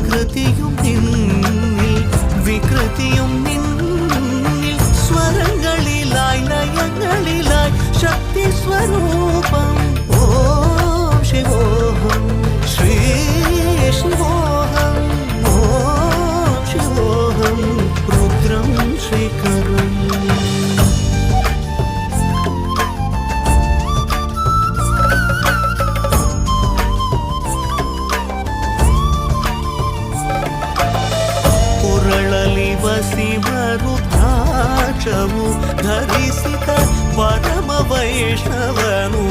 പ്രകൃതിയും നിന്നിൽ വികൃതിയും നിന്നിൽ സ്വരങ്ങളിലായി ലയങ്ങളിലായി ശക്തി സ്വരൂപം ഓം ശിവോഹം ശ്രീ ശിവോഹം ഓം ശിവോഹം രുദ്രം ശ്രീകരം ಶಿವರುದ್ರಾಕ್ಷವು ಧರಿಸಿದ ಪರಮ ವೈಷ್ಣವನು